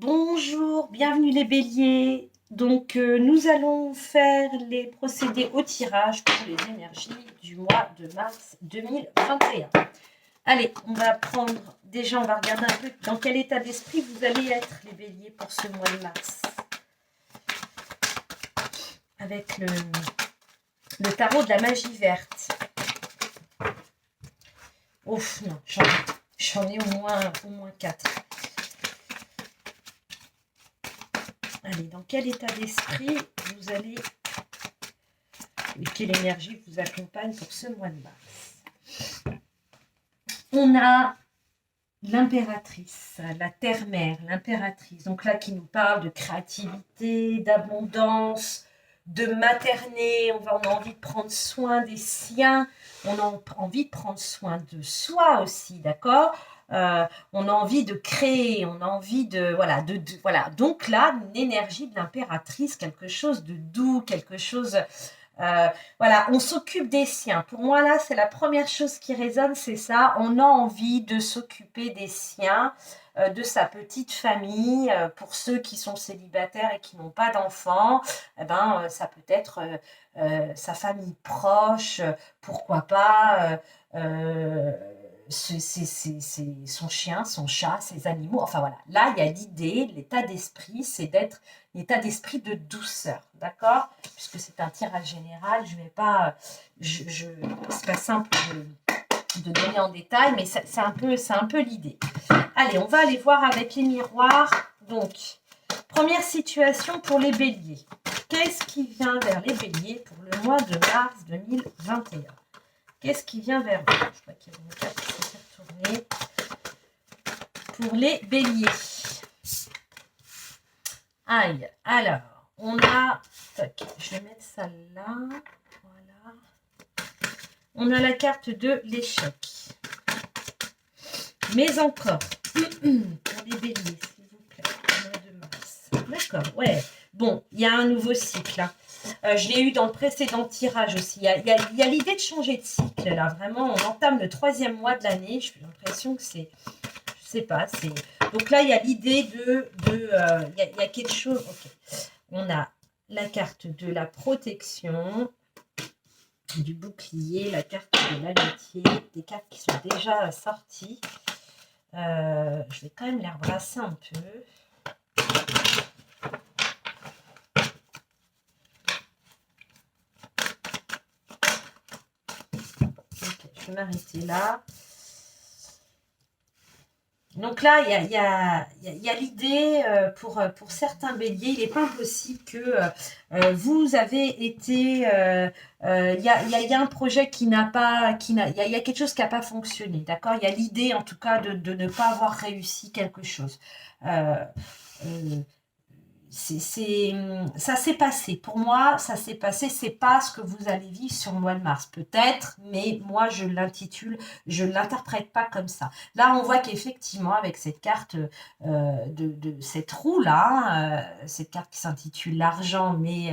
Bonjour, bienvenue les béliers. Donc, nous allons faire les procédés au tirage pour les énergies du mois de mars 2021. Allez, on va regarder un peu dans quel état d'esprit vous allez être les béliers pour ce mois de mars. Avec le tarot de la magie verte. Ouf, non, j'en ai au moins 4. Allez, dans quel état d'esprit vous allez et quelle énergie vous accompagne pour ce mois de mars? On a l'impératrice, la terre-mère, l'impératrice. Donc là, qui nous parle de créativité, d'abondance, de materner. On a envie de prendre soin des siens. On a envie de prendre soin de soi aussi, d'accord? On a envie de créer, on a envie de voilà. Donc là, une énergie de l'impératrice, quelque chose de doux, quelque chose voilà, on s'occupe des siens. Pour moi, là, c'est la première chose qui résonne, c'est ça. On a envie de s'occuper des siens, de sa petite famille. Pour ceux qui sont célibataires et qui n'ont pas d'enfants, ça peut être sa famille proche, pourquoi pas son chien, son chat, ses animaux. Enfin voilà, là, il y a l'idée, l'état d'esprit, c'est d'être l'état d'esprit de douceur, d'accord? Puisque c'est un tirage général, je vais pas, c'est pas simple de donner en détail, mais c'est un peu l'idée. Allez, on va aller voir avec les miroirs. Donc, première situation pour les béliers. Qu'est-ce qui vient vers les béliers pour le mois de mars 2021? Qu'est-ce qui vient vers vous? Je crois qu'il y a une carte qui s'est retournée. Pour les béliers. Aïe, alors, on a... je vais mettre ça là. Voilà. On a la carte de l'échec. Mais encore, pour les béliers, s'il vous plaît, le mois de mars. D'accord, ouais. Bon, il y a un nouveau cycle. Hein. Je l'ai eu dans le précédent tirage aussi. Il y a l'idée de changer de cycle, là. Vraiment, on entame le 3e mois de l'année. J'ai l'impression que c'est... Je sais pas, c'est... Donc là, il y a l'idée il y a quelque chose... Ok. On a la carte de la protection, du bouclier, la carte de l'amitié, des cartes qui sont déjà sorties. Je vais quand même les rebrasser un peu. Okay, je vais m'arrêter là. Donc là, il y a l'idée pour certains béliers, il n'est pas impossible que vous avez été... Il y a un projet qui n'a pas... Il y a quelque chose qui n'a pas fonctionné, d'accord? Il y a l'idée, en tout cas, de ne pas avoir réussi quelque chose. Ça s'est passé. Pour moi, ça s'est passé. C'est pas ce que vous allez vivre sur le mois de mars, peut-être, mais moi, je l'interprète pas comme ça. Là, on voit qu'effectivement, avec cette carte de cette roue-là, cette carte qui s'intitule l'argent, mais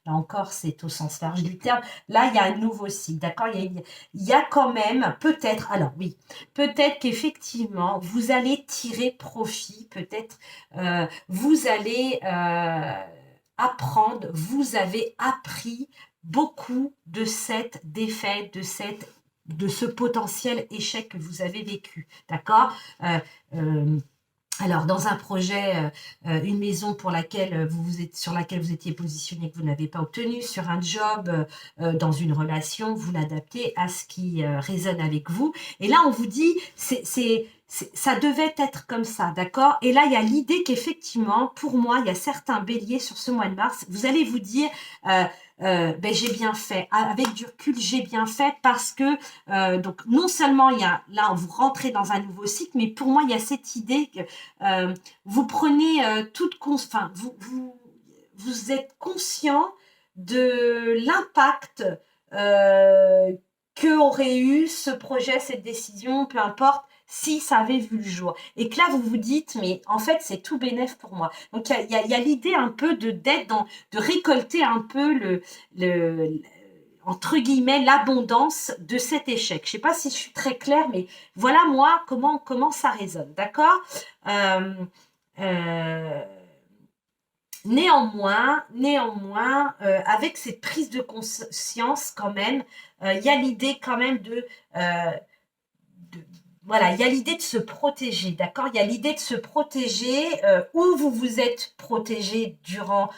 là encore, c'est au sens large du terme. Là, il y a un nouveau cycle, d'accord? Il y a quand même, peut-être, alors oui, peut-être qu'effectivement, vous allez tirer profit, peut-être vous allez apprendre, vous avez appris beaucoup de cette défaite, de ce potentiel échec que vous avez vécu, d'accord? Alors, dans un projet, une maison sur laquelle vous étiez positionné que vous n'avez pas obtenu, sur un job, dans une relation, vous l'adaptez à ce qui résonne avec vous. Et là, on vous dit, ça devait être comme ça, d'accord? Et là, il y a l'idée qu'effectivement, pour moi, il y a certains béliers sur ce mois de mars, vous allez vous dire, j'ai bien fait. Avec du recul, j'ai bien fait parce que donc non seulement il y a là vous rentrez dans un nouveau cycle, mais pour moi il y a cette idée que vous prenez enfin vous êtes conscient de l'impact que aurait eu ce projet, cette décision, peu importe, si ça avait vu le jour. Et que là, vous vous dites, mais en fait, c'est tout bénef pour moi. Donc, il y a l'idée un peu de récolter un peu entre guillemets, l'abondance de cet échec. Je ne sais pas si je suis très claire, mais voilà moi comment ça résonne, d'accord? Euh, néanmoins, avec cette prise de conscience quand même, il y a l'idée quand même de voilà, il y a l'idée de se protéger, d'accord? Il y a l'idée de se protéger, où vous vous êtes protégé durant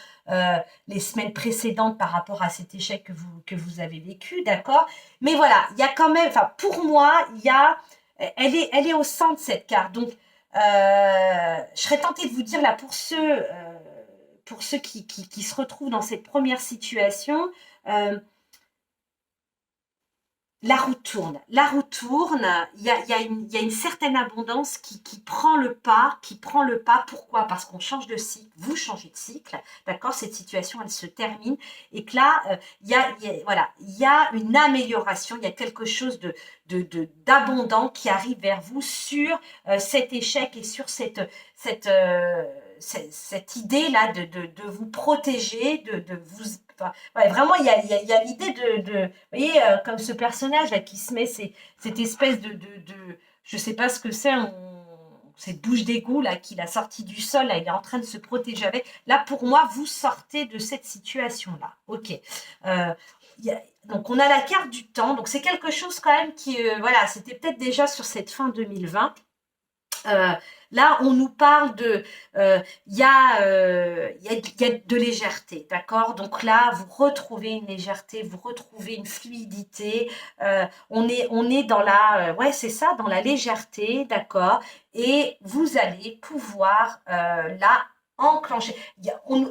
les semaines précédentes par rapport à cet échec que vous avez vécu, d'accord? Mais voilà, il y a quand même, enfin, pour moi, elle est au centre de cette carte. Donc, je serais tentée de vous dire là, pour ceux qui se retrouvent dans cette première situation, euh, la roue tourne, il y a une certaine abondance qui prend le pas, Pourquoi? Parce qu'on change de cycle, vous changez de cycle, d'accord? Cette situation, elle se termine, et que là, voilà, il y a une amélioration, il y a quelque chose d'abondant qui arrive vers vous sur cet échec et sur cette idée-là de vous protéger, de vous... Enfin, ouais, vraiment, il y a l'idée vous voyez, comme ce personnage-là qui se met cette espèce je sais pas ce que c'est, cette bouche d'égout là qu'il a sorti du sol, là, il est en train de se protéger avec. Là, pour moi, vous sortez de cette situation-là. Ok. Donc, on a la carte du temps. Donc, c'est quelque chose quand même voilà, c'était peut-être déjà sur cette fin 2020. Euh, Là, on nous parle il y a de légèreté, d'accord? Donc là, vous retrouvez une légèreté, vous retrouvez une fluidité. On est ouais, c'est ça, dans la légèreté, d'accord? Et vous allez pouvoir là enclencher.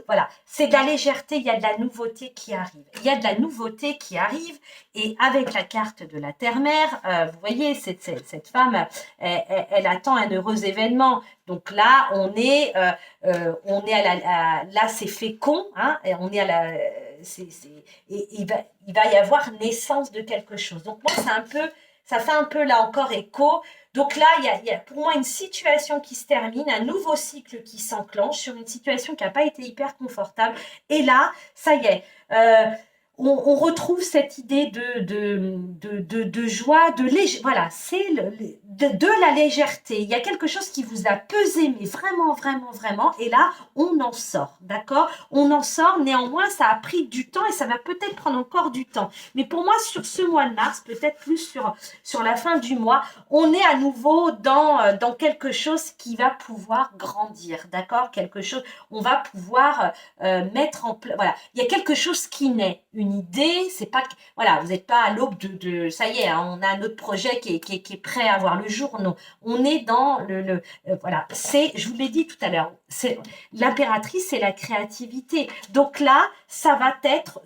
Voilà, c'est de la légèreté, il y a de la nouveauté qui arrive. Il y a de la nouveauté qui arrive, et avec la carte de la Terre-Mère, vous voyez, cette femme, elle attend un heureux événement. Donc là, on est là, c'est fécond, hein, et on est à la, et il va y avoir naissance de quelque chose. Donc moi, ça fait un peu là encore écho. Donc là, il y a pour moi une situation qui se termine, un nouveau cycle qui s'enclenche sur une situation qui n'a pas été hyper confortable. Et là, ça y est. On retrouve cette idée de joie, voilà, c'est de la légèreté. Il y a quelque chose qui vous a pesé, mais vraiment, vraiment, vraiment, et là, on en sort, d'accord? On en sort, néanmoins, ça a pris du temps, et ça va peut-être prendre encore du temps. Mais pour moi, sur ce mois de mars, peut-être plus sur la fin du mois, on est à nouveau dans quelque chose qui va pouvoir grandir, d'accord? Quelque chose, on va pouvoir mettre en place, voilà, il y a quelque chose qui naît, une idée, c'est pas, voilà, vous n'êtes pas à l'aube ça y est, hein, on a un autre projet qui est prêt à voir le jour, non, on est dans voilà, je vous l'ai dit tout à l'heure, l'impératrice, c'est la créativité, donc là, ça va être,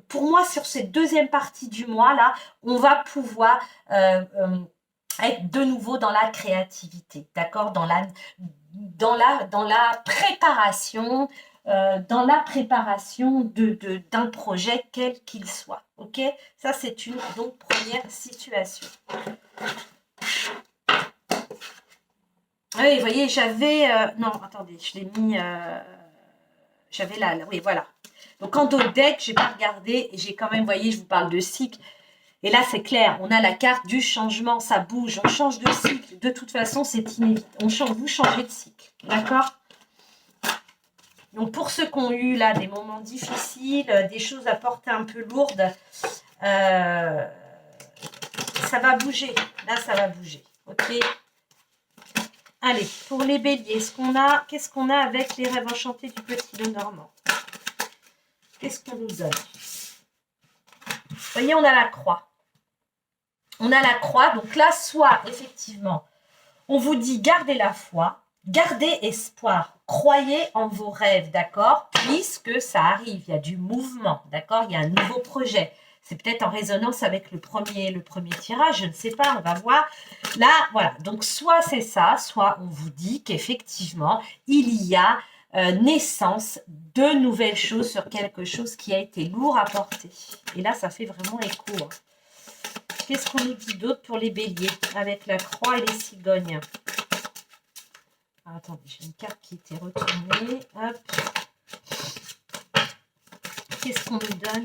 pour moi, sur cette deuxième partie du mois, là, on va pouvoir être de nouveau dans la créativité, d'accord, dans la préparation, d'un projet quel qu'il soit. Ok, ça c'est une donc première situation. Oui, vous voyez, non, attendez, je l'ai mis. J'avais là, oui, voilà. Donc en dos de deck, j'ai pas regardé et j'ai quand même, vous voyez, je vous parle de cycle. Et là, c'est clair, on a la carte du changement, ça bouge, on change de cycle. De toute façon, c'est inévitable. Vous changez de cycle, d'accord? Donc, pour ceux qui ont eu là des moments difficiles, des choses à porter un peu lourdes, ça va bouger. Là, ça va bouger. Ok. Allez, pour les béliers, qu'est-ce qu'on a avec les rêves enchantés du petit Lenormand? Qu'est-ce qu'on nous donne? Vous voyez, on a la croix. On a la croix. Donc là, soit effectivement, on vous dit gardez la foi, gardez espoir, croyez en vos rêves, d'accord? Puisque ça arrive, il y a du mouvement, d'accord? Il y a un nouveau projet. C'est peut-être en résonance avec le premier tirage, je ne sais pas, on va voir. Là, voilà, donc soit c'est ça, soit on vous dit qu'effectivement, il y a naissance de nouvelles choses sur quelque chose qui a été lourd à porter. Et là, ça fait vraiment écho. Hein. Qu'est-ce qu'on nous dit d'autre pour les béliers avec la croix et les cigognes? Ah, attendez, j'ai une carte qui était retournée. Hop. Qu'est-ce qu'on nous donne?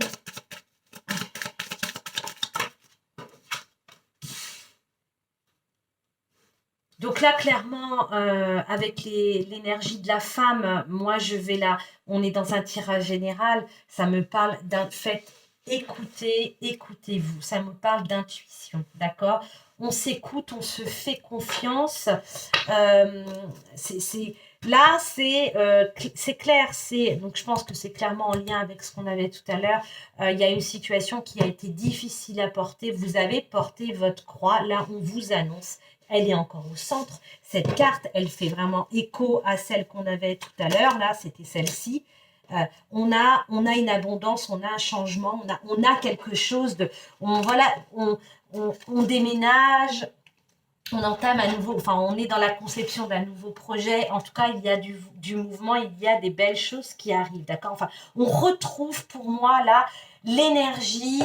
Donc là, clairement, avec l'énergie de la femme, moi, je vais là, on est dans un tirage général, ça me parle d'un fait, écoutez-vous, ça me parle d'intuition, d'accord? On s'écoute, on se fait confiance. Euh, là, c'est clair, donc je pense que c'est clairement en lien avec ce qu'on avait tout à l'heure. Il y a une situation qui a été difficile à porter. Vous avez porté votre croix. Là, on vous annonce. Elle est encore au centre. Cette carte, elle fait vraiment écho à celle qu'on avait tout à l'heure. Là, c'était celle-ci. On a une abondance, on a un changement, on a quelque chose de... Voilà, on déménage, on entame à nouveau, enfin, on est dans la conception d'un nouveau projet. En tout cas, il y a du mouvement, il y a des belles choses qui arrivent, d'accord? Enfin, on retrouve pour moi là l'énergie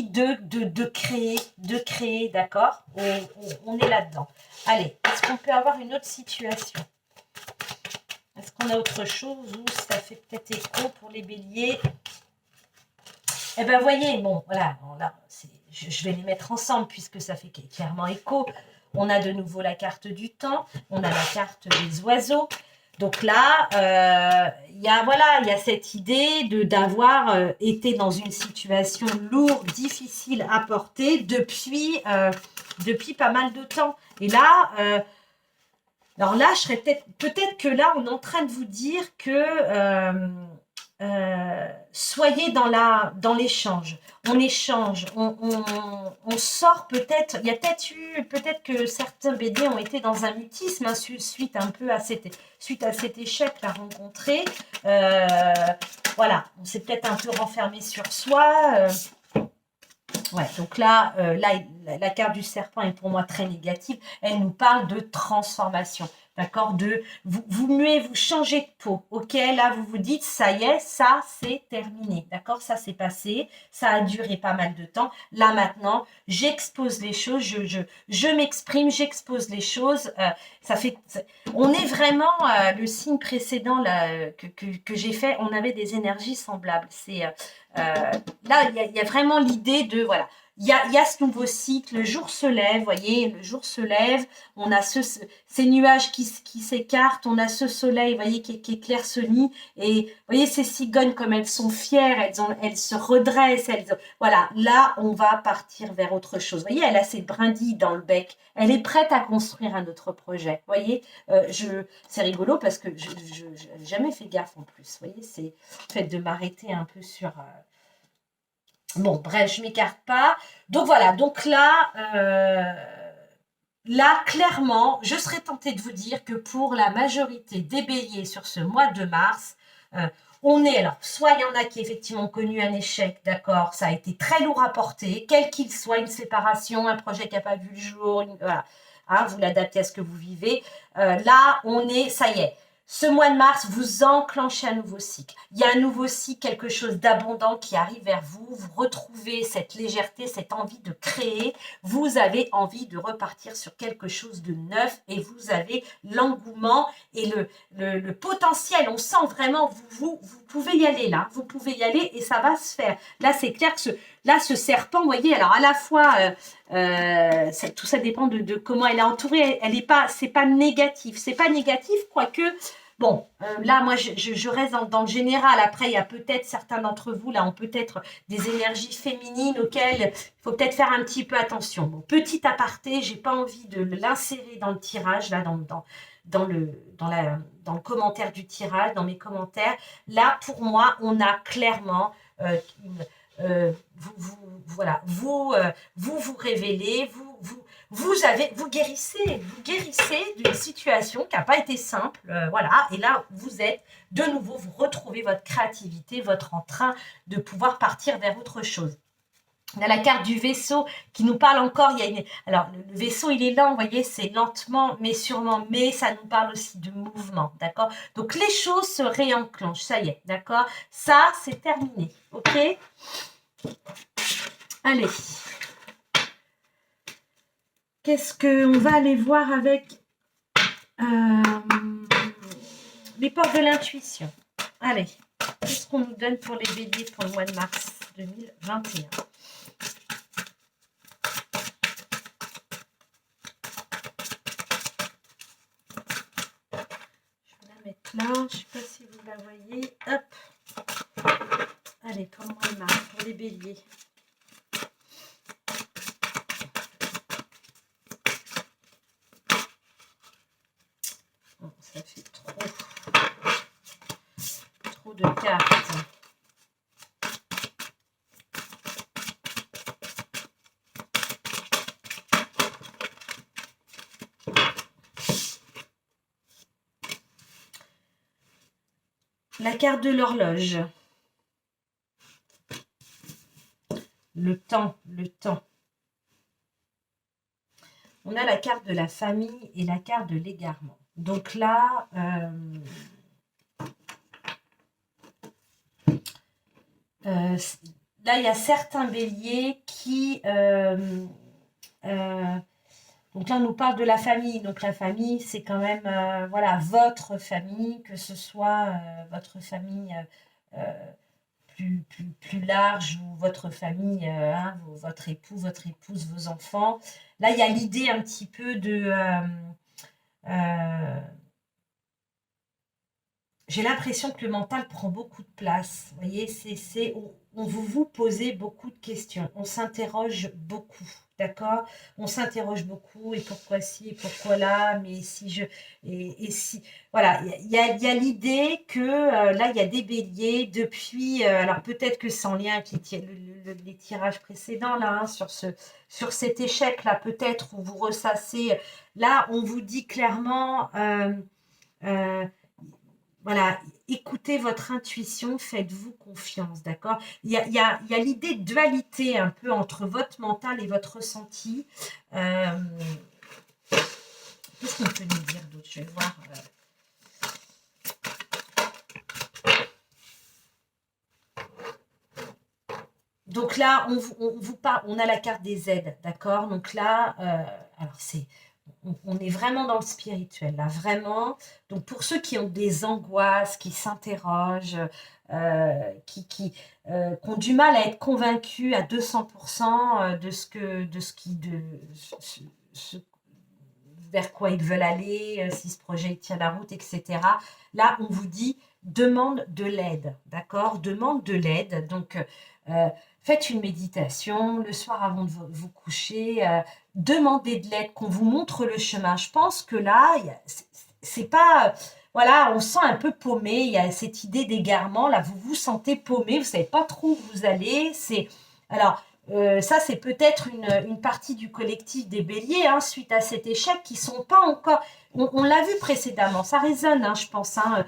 de créer, d'accord? On est là-dedans. Allez, est-ce qu'on peut avoir une autre situation? Est-ce qu'on a autre chose ou ça fait peut-être écho pour les béliers? Eh bien, voyez, bon, voilà, là, je vais les mettre ensemble puisque ça fait clairement écho. On a de nouveau la carte du temps, on a la carte des oiseaux. Donc là, il y a cette idée d'avoir été dans une situation lourde, difficile à porter depuis pas mal de temps. Et là, alors là, je serais peut-être que là, on est en train de vous dire que soyez dans l'échange. On échange, on sort peut-être. Il y a peut-être que certains béliers ont été dans un mutisme suite à cet échec à rencontrer. Voilà, on s'est peut-être un peu renfermé sur soi. Ouais, donc là, la carte du serpent est pour moi très négative. Elle nous parle de transformation, d'accord? Vous muez, vous changez de peau, ok? Là, vous vous dites, ça y est, ça, c'est terminé, d'accord? Ça, c'est passé, ça a duré pas mal de temps. Là, maintenant, j'expose les choses, je m'exprime, j'expose les choses. On est vraiment, le signe précédent là, que j'ai fait, on avait des énergies semblables. Là, il y a vraiment l'idée de, voilà, il y a ce nouveau cycle, le jour se lève, voyez, le jour se lève, on a ces nuages qui s'écartent, on a ce soleil, voyez, qui éclaire ce nid, et vous voyez, ces cigognes, comme elles sont fières, elles se redressent, voilà, là, on va partir vers autre chose. Vous voyez, elle a ces brindilles dans le bec, elle est prête à construire un autre projet, vous voyez, c'est rigolo parce que je n'ai jamais fait gaffe en plus, vous voyez, c'est le fait de m'arrêter un peu sur... Bon, bref, je ne m'écarte pas. Donc voilà, donc là, clairement, je serais tentée de vous dire que pour la majorité des béliers sur ce mois de mars, on est, alors, soit il y en a qui effectivement ont connu un échec, d'accord, ça a été très lourd à porter, quel qu'il soit, une séparation, un projet qui n'a pas vu le jour, voilà, hein, vous l'adaptez à ce que vous vivez. Là, ça y est. Ce mois de mars, vous enclenchez un nouveau cycle. Il y a un nouveau cycle, quelque chose d'abondant qui arrive vers vous. Vous retrouvez cette légèreté, cette envie de créer. Vous avez envie de repartir sur quelque chose de neuf et vous avez l'engouement et le potentiel. On sent vraiment, vous pouvez y aller là. Vous pouvez y aller et ça va se faire. Là, c'est clair que ce serpent, vous voyez, alors à la fois, tout ça dépend de comment elle est entourée. C'est pas négatif. C'est pas négatif, quoique... Bon, là, moi, je reste dans le général. Après, il y a peut-être certains d'entre vous, là, ont peut-être des énergies féminines auxquelles il faut peut-être faire un petit peu attention. Bon, petit aparté, j'ai pas envie de l'insérer dans le tirage, là, dans le commentaire du tirage, dans mes commentaires. Là, pour moi, on a clairement... vous révélez, vous guérissez d'une situation qui n'a pas été simple, voilà, et là vous êtes de nouveau, vous retrouvez votre créativité, votre entrain de pouvoir partir vers autre chose. On a la carte du vaisseau qui nous parle encore. Alors, le vaisseau, il est lent, vous voyez, c'est lentement, mais sûrement. Mais ça nous parle aussi de mouvement, d'accord? Donc, les choses se réenclenchent, ça y est, d'accord? Ça, c'est terminé, ok? Allez. Qu'est-ce qu'on va aller voir avec les portes de l'intuition? Allez. Qu'est-ce qu'on nous donne pour les béliers pour le mois de mars 2021? si vous la voyez. Hop. Allez, comment elle marche pour les béliers? Bon, ça fait trop de cartes. La carte de l'horloge. Le temps, le temps. On a la carte de la famille et la carte de l'égarement. Donc là, là, il y a certains béliers qui... donc là, on nous parle de la famille. Donc la famille, c'est quand même voilà, votre famille, que ce soit votre famille plus large ou votre famille, hein, votre époux, votre épouse, vos enfants. Là, il y a l'idée un petit peu de... j'ai l'impression que le mental prend beaucoup de place. Vous voyez, on vous posez beaucoup de questions. On s'interroge beaucoup, d'accord? On s'interroge beaucoup. Et pourquoi ci, et pourquoi là? Mais si je... Et si... Voilà, il y a l'idée que là, il y a des béliers depuis... alors peut-être que c'est en lien avec les tirages précédents, là, hein, sur cet échec-là, peut-être, où vous ressassez... Là, on vous dit clairement... voilà, écoutez votre intuition, faites-vous confiance, d'accord? Il y a l'idée de dualité un peu entre votre mental et votre ressenti. Qu'est-ce qu'on peut nous dire d'autre? Je vais voir. Donc là, on vous parle, on a la carte des aides, d'accord? Donc là, alors on est vraiment dans le spirituel, là, vraiment. Donc, pour ceux qui ont des angoisses, qui s'interrogent, qui ont du mal à être convaincus à 200% vers quoi ils veulent aller, si ce projet il tient la route, etc. Là, on vous dit, demande de l'aide, d'accord? Demande de l'aide. Donc, faites une méditation le soir avant de vous coucher. Demandez de l'aide, qu'on vous montre le chemin. Je pense que là, c'est pas... Voilà, on se sent un peu paumé. Il y a cette idée d'égarement. Là, vous vous sentez paumé. Vous ne savez pas trop où vous allez. Alors, ça, c'est peut-être une partie du collectif des béliers, hein, suite à cet échec, qui ne sont pas encore... On l'a vu précédemment, ça résonne, hein, je pense. Hein,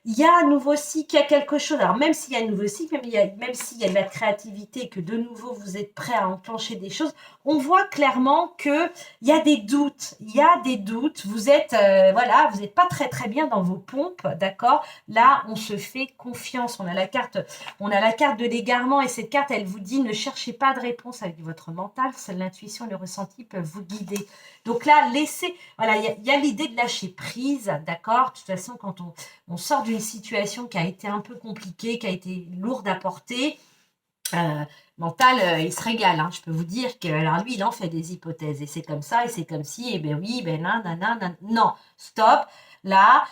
il y a un nouveau cycle, il y a quelque chose. Alors, même s'il y a un nouveau cycle, même s'il y a de la créativité, que de nouveau, vous êtes prêt à enclencher des choses, on voit clairement qu'il y a des doutes. Il y a des doutes. Vous êtes, voilà, vous n'êtes pas très, très bien dans vos pompes, d'accord? Là, on se fait confiance. On a la carte de l'égarement et cette carte, elle vous dit, ne cherchez pas de réponse avec votre mental. Seule l'intuition et le ressenti peuvent vous guider. Donc là, voilà, il y a l'idée de lâcher prise, d'accord? De toute façon, quand on sort d'une situation qui a été un peu compliquée, qui a été lourde à porter, mental, il se régale. Hein. Je peux vous dire que, alors lui, il en fait des hypothèses. Et c'est comme ça, et c'est comme si, et ben oui, ben nan, nan, nan, nan. Non, stop. Là,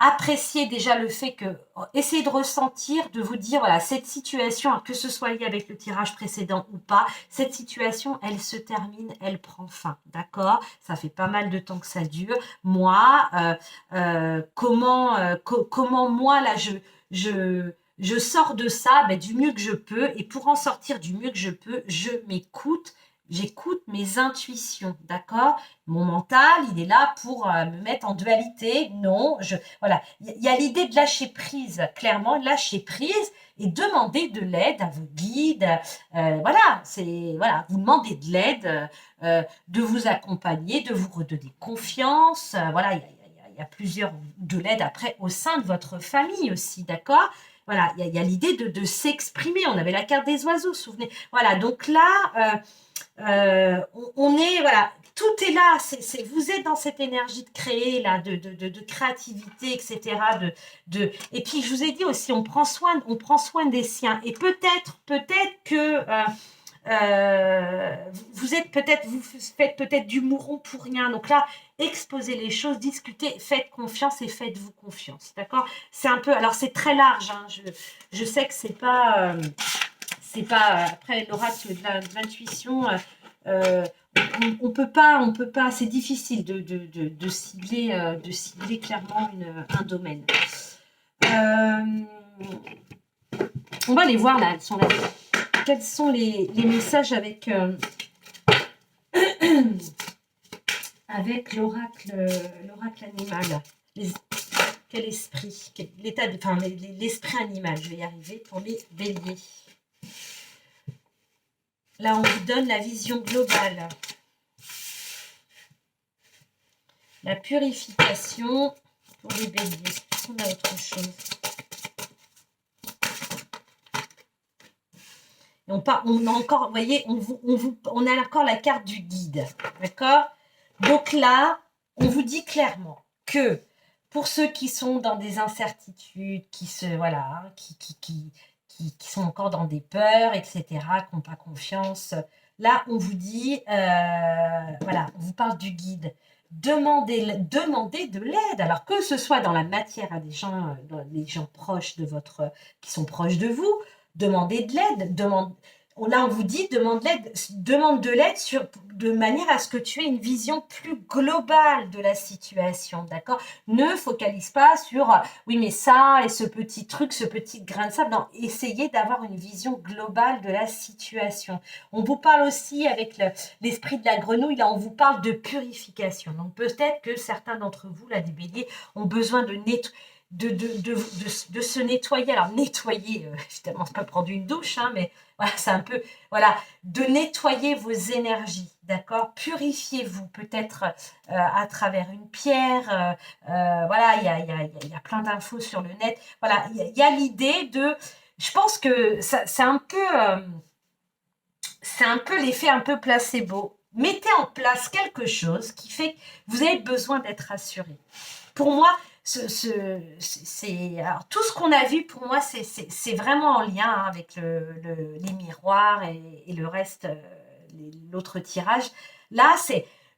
appréciez déjà le fait que, essayez de ressentir, de vous dire, voilà, cette situation, que ce soit lié avec le tirage précédent ou pas, cette situation, elle se termine, elle prend fin, d'accord? Ça fait pas mal de temps que ça dure. Moi, comment moi, là, je sors de ça du mieux que je peux, et pour en sortir du mieux que je peux, je m'écoute, j'écoute mes intuitions, d'accord? Mon mental, il est là pour me mettre en dualité. Non, voilà. Il y a l'idée de lâcher prise, clairement, lâcher prise et demander de l'aide à vos guides. Voilà, vous demandez de l'aide, de vous accompagner, de vous redonner confiance. Voilà, il y a plusieurs, de l'aide après au sein de votre famille aussi, d'accord? Voilà, il y a l'idée de s'exprimer. On avait la carte des oiseaux, souvenez. Voilà, donc là, on est, voilà, tout est là. Vous êtes dans cette énergie de créer, là, de créativité, etc. Et puis, je vous ai dit aussi, on prend soin des siens. Et peut-être que Vous êtes peut-être, vous faites peut-être du mouron pour rien. Donc là, exposez les choses, discutez, faites confiance et faites-vous confiance. D'accord? C'est un peu, alors c'est très large. Hein, je sais que c'est pas après l'oracle de l'intuition. On peut pas, c'est difficile de cibler clairement un domaine. On va aller voir là, quels sont les messages avec avec l'oracle animal. Quel esprit, l'esprit animal, je vais y arriver pour les béliers. Là, on vous donne la vision globale. La purification pour les béliers. On a autre chose. Et on a encore, vous voyez, on a encore la carte du guide. D'accord? Donc là, on vous dit clairement que pour ceux qui sont dans des incertitudes, qui sont encore dans des peurs, etc., qui n'ont pas confiance, là, on vous dit, on vous parle du guide. Demandez de l'aide. Alors que ce soit dans la matière à des gens proches de qui sont proches de vous, demandez de l'aide. Là, on vous dit, demande de l'aide de manière à ce que tu aies une vision plus globale de la situation, d'accord? Ne focalise pas sur, oui, mais ça, et ce petit truc, ce petit grain de sable. Non, essayez d'avoir une vision globale de la situation. On vous parle aussi, avec l'esprit de la grenouille, là, on vous parle de purification. Donc, peut-être que certains d'entre vous, là, des béliers, ont besoin de se nettoyer. Alors, nettoyer, évidemment, c'est pas prendre une douche, hein, mais voilà, c'est un peu, de nettoyer vos énergies, d'accord? Purifiez-vous, peut-être à travers une pierre. Il y a plein d'infos sur le net. Voilà, il y a l'idée de... Je pense que c'est un peu l'effet un peu placebo. Mettez en place quelque chose qui fait que vous avez besoin d'être rassuré. Pour moi, alors, tout ce qu'on a vu, pour moi, c'est vraiment en lien avec les miroirs et le reste, l'autre tirage. Là,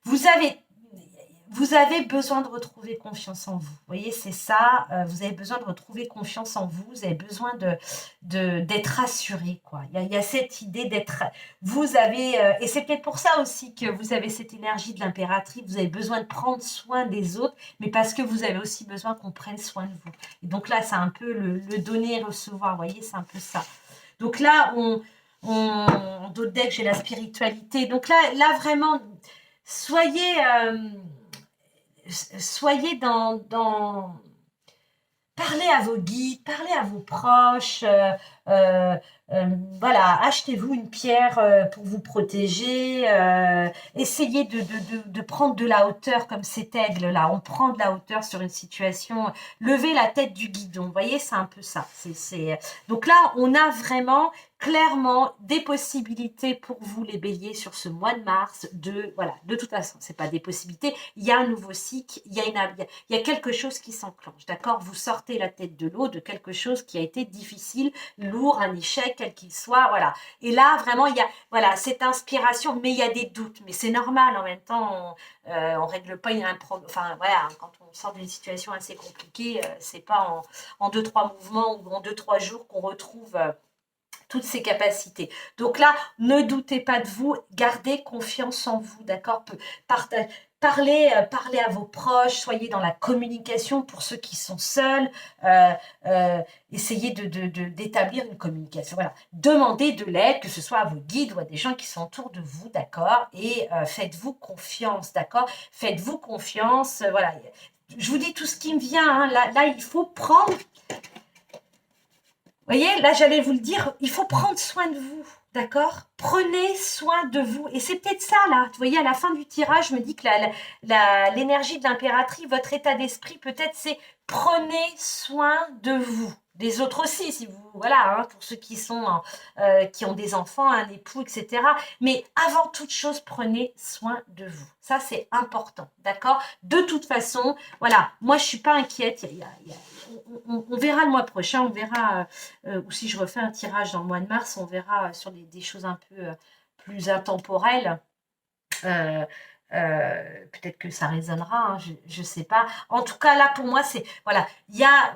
vous avez besoin de retrouver confiance en vous. Vous voyez, c'est ça. Vous avez besoin de retrouver confiance en vous. Vous avez besoin d'être rassuré, quoi. Il y a cette idée d'être... et c'est peut-être pour ça aussi que vous avez cette énergie de l'impératrice. Vous avez besoin de prendre soin des autres, mais parce que vous avez aussi besoin qu'on prenne soin de vous. Et donc là, c'est un peu le donner et recevoir. Vous voyez, c'est un peu ça. Donc là, en d'autres decks, j'ai la spiritualité. Donc là vraiment, soyez dans... Parlez à vos guides, parlez à vos proches, achetez-vous une pierre pour vous protéger, essayez de prendre de la hauteur comme cet aigle-là, on prend de la hauteur sur une situation, levez la tête du guidon, vous voyez, c'est un peu ça. Donc là, on a vraiment clairement des possibilités pour vous les béliers sur ce mois de mars. De toute façon, c'est pas des possibilités, il y a un nouveau cycle, il y a quelque chose qui s'enclenche, d'accord? Vous sortez la tête de l'eau de quelque chose qui a été difficile, lourd, un échec, quel qu'il soit, voilà. Et là, vraiment, il y a cette inspiration, mais il y a des doutes, mais c'est normal, en même temps, on règle pas un problème, quand on sort d'une situation assez compliquée, c'est pas en 2-3 mouvements ou en 2-3 jours qu'on retrouve... toutes ces capacités. Donc là, ne doutez pas de vous, gardez confiance en vous, d'accord? Parlez à vos proches, soyez dans la communication pour ceux qui sont seuls, essayez d'établir une communication. Voilà. Demandez de l'aide, que ce soit à vos guides ou à des gens qui sont autour de vous, d'accord? Et faites-vous confiance, d'accord? Faites-vous confiance, voilà. Je vous dis tout ce qui me vient, hein. Là, il faut prendre... Vous voyez, là, j'allais vous le dire, il faut prendre soin de vous, d'accord? Prenez soin de vous. Et c'est peut-être ça, là. Vous voyez, à la fin du tirage, je me dis que l'énergie de l'impératrice, votre état d'esprit, peut-être, c'est prenez soin de vous, des autres aussi, si vous, voilà, hein, pour ceux qui sont, qui ont des enfants, un époux, etc. Mais avant toute chose, prenez soin de vous. Ça, c'est important, d'accord? De toute façon, voilà, moi, je suis pas inquiète. On verra le mois prochain, on verra, ou si je refais un tirage dans le mois de mars, on verra sur des choses un peu plus intemporelles. Euh, peut-être que ça résonnera, hein, je ne sais pas. En tout cas, là, pour moi, c'est, voilà,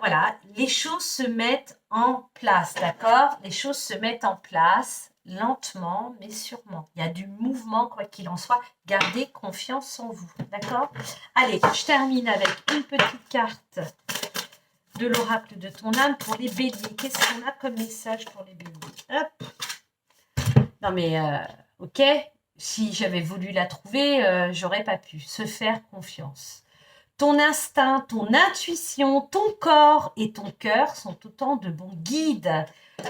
voilà, les choses se mettent en place, d'accord? Les choses se mettent en place lentement, mais sûrement. Il y a du mouvement, quoi qu'il en soit. Gardez confiance en vous, d'accord? Allez, je termine avec une petite carte de l'oracle de ton âme pour les béliers. Qu'est-ce qu'on a comme message pour les béliers? Hop. Non, mais, ok, si j'avais voulu la trouver, j'aurais pas pu. Se faire confiance. Ton instinct, ton intuition, ton corps et ton cœur sont autant de bons guides.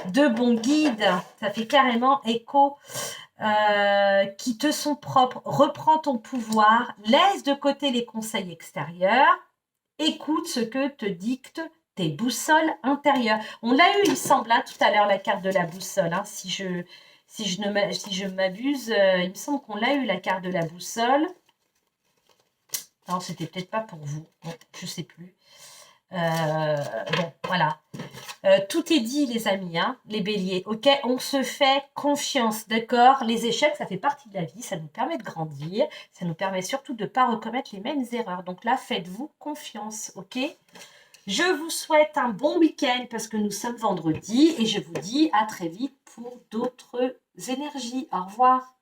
De bons guides. Ça fait carrément écho qui te sont propres. Reprends ton pouvoir. Laisse de côté les conseils extérieurs. Écoute ce que te dictent tes boussoles intérieures. On l'a eu, il semble, hein, tout à l'heure, la carte de la boussole. Hein, si je m'abuse, il me semble qu'on l'a eu, la carte de la boussole. Non, c'était peut-être pas pour vous. Bon, je sais plus. Bon, voilà. Tout est dit, les amis, hein, les béliers. Ok, on se fait confiance, d'accord? Les échecs, ça fait partie de la vie, ça nous permet de grandir, ça nous permet surtout de ne pas recommettre les mêmes erreurs. Donc là, faites-vous confiance, ok? Je vous souhaite un bon week-end parce que nous sommes vendredi et je vous dis à très vite pour d'autres énergies. Au revoir.